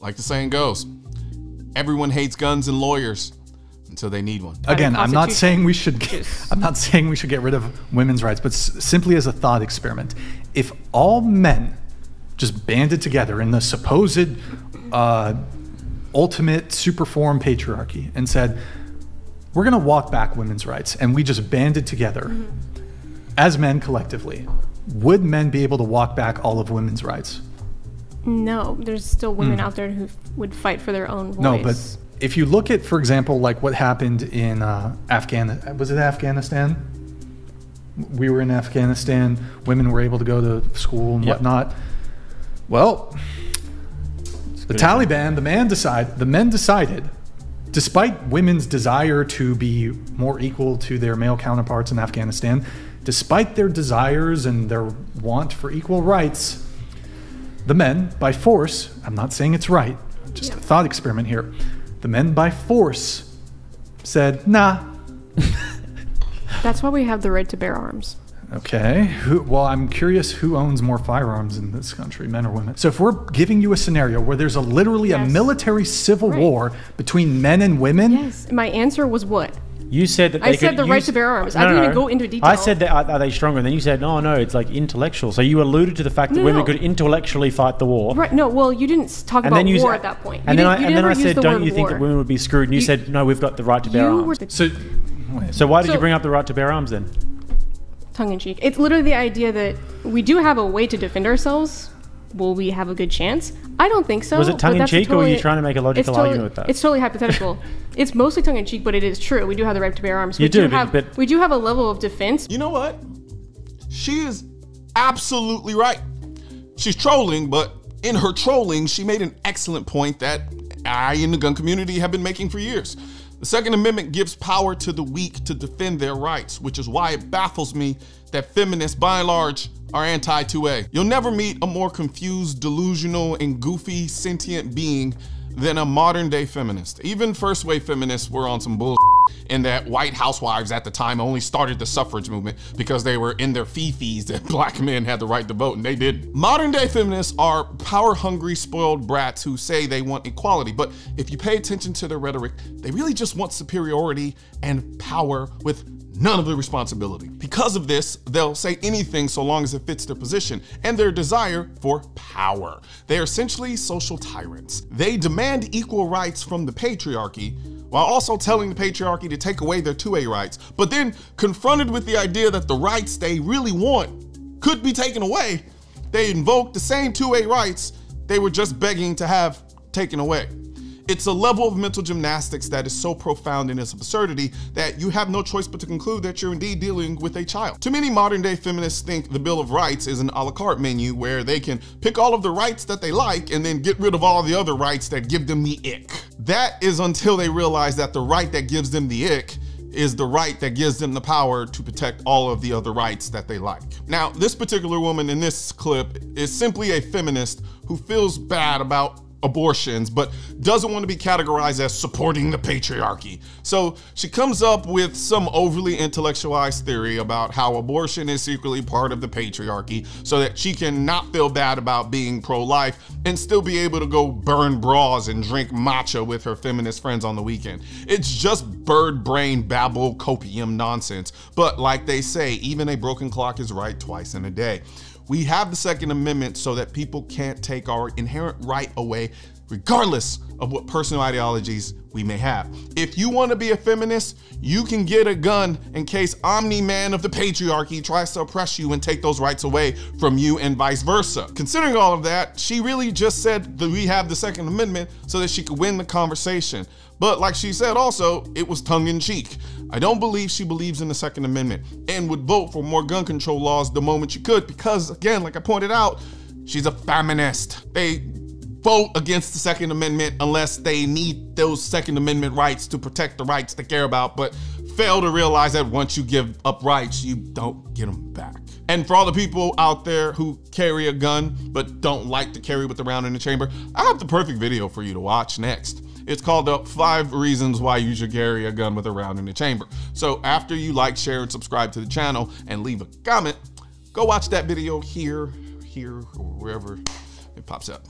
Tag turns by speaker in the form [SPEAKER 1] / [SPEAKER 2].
[SPEAKER 1] like the saying goes, everyone hates guns and lawyers until they need one.
[SPEAKER 2] Again, I'm not saying we should get rid of women's rights, but simply as a thought experiment. If all men just banded together in the supposed ultimate superform patriarchy and said, we're going to walk back women's rights, and we just banded together as men collectively, would men be able to walk back all of women's rights?
[SPEAKER 3] No, there's still women out there who would fight for their own voice.
[SPEAKER 2] No, but if you look at, for example, like what happened in Afghanistan, was it Afghanistan? We were in Afghanistan, women were able to go to school and whatnot. Well, the Taliban, the men decided, despite women's desire to be more equal to their male counterparts in Afghanistan, despite their desires and their want for equal rights, the men, by force, I'm not saying it's right, just a thought experiment here, the men by force said, nah.
[SPEAKER 3] That's why we have the right to bear arms.
[SPEAKER 2] Okay, well, I'm curious who owns more firearms in this country, men or women? So if we're giving you a scenario where there's literally a military civil war between men and women.
[SPEAKER 3] Yes, my answer was what?
[SPEAKER 4] You said that they
[SPEAKER 3] I said the right to bear arms. I didn't even go into detail.
[SPEAKER 4] I said that are they stronger? And then you said, no, it's like intellectual. So you alluded to the fact that women could intellectually fight the war.
[SPEAKER 3] Right, no, well, you didn't talk about war at that point.
[SPEAKER 4] And then I said, don't you think that women would be screwed? And you said, no, we've got the right to bear arms. So why did you bring up the right to bear arms then?
[SPEAKER 3] Tongue-in-cheek. It's literally the idea that we do have a way to defend ourselves. Will we have a good chance? I don't think so.
[SPEAKER 4] Was it tongue-in-cheek, or were you trying to make a logical argument with that?
[SPEAKER 3] It's totally hypothetical. It's mostly tongue-in-cheek, but it is true. We do have the right to bear arms.
[SPEAKER 4] We do
[SPEAKER 3] have a level of defense.
[SPEAKER 1] You know what? She is absolutely right. She's trolling, but in her trolling, she made an excellent point that I in the gun community have been making for years. The Second Amendment gives power to the weak to defend their rights, which is why it baffles me that feminists, by and large, are anti-2A. You'll never meet a more confused, delusional, and goofy sentient being than a modern day feminist. Even first wave feminists were on some bullshit in that white housewives at the time only started the suffrage movement because they were in their fifis that black men had the right to vote, and they did. Modern day feminists are power hungry, spoiled brats who say they want equality, but if you pay attention to their rhetoric, they really just want superiority and power with none of the responsibility. Because of this, they'll say anything so long as it fits their position and their desire for power. They are essentially social tyrants. They demand equal rights from the patriarchy while also telling the patriarchy to take away their 2A rights. But then, confronted with the idea that the rights they really want could be taken away, they invoke the same 2A rights they were just begging to have taken away. It's a level of mental gymnastics that is so profound in its absurdity that you have no choice but to conclude that you're indeed dealing with a child. Too many modern day feminists think the Bill of Rights is an a la carte menu where they can pick all of the rights that they like and then get rid of all the other rights that give them the ick. That is until they realize that the right that gives them the ick is the right that gives them the power to protect all of the other rights that they like. Now, this particular woman in this clip is simply a feminist who feels bad about abortions, but doesn't want to be categorized as supporting the patriarchy. So she comes up with some overly intellectualized theory about how abortion is secretly part of the patriarchy so that she can not feel bad about being pro-life and still be able to go burn bras and drink matcha with her feminist friends on the weekend. It's just bird brain babble copium nonsense. But like they say, even a broken clock is right twice in a day. We have the Second Amendment so that people can't take our inherent right away, regardless of what personal ideologies we may have. If you want to be a feminist, you can get a gun in case Omni-Man of the patriarchy tries to oppress you and take those rights away from you and vice versa. Considering all of that, she really just said that we have the Second Amendment so that she could win the conversation. But like she said also, it was tongue-in-cheek. I don't believe she believes in the Second Amendment and would vote for more gun control laws the moment she could because, again, like I pointed out, she's a feminist. They vote against the Second Amendment unless they need those Second Amendment rights to protect the rights they care about, but fail to realize that once you give up rights, you don't get them back. And for all the people out there who carry a gun but don't like to carry with the round in the chamber, I have the perfect video for you to watch next. It's called 5 Reasons Why You Should Carry a Gun with a Round in the Chamber. So after you like, share, and subscribe to the channel and leave a comment, go watch that video here, or wherever it pops up.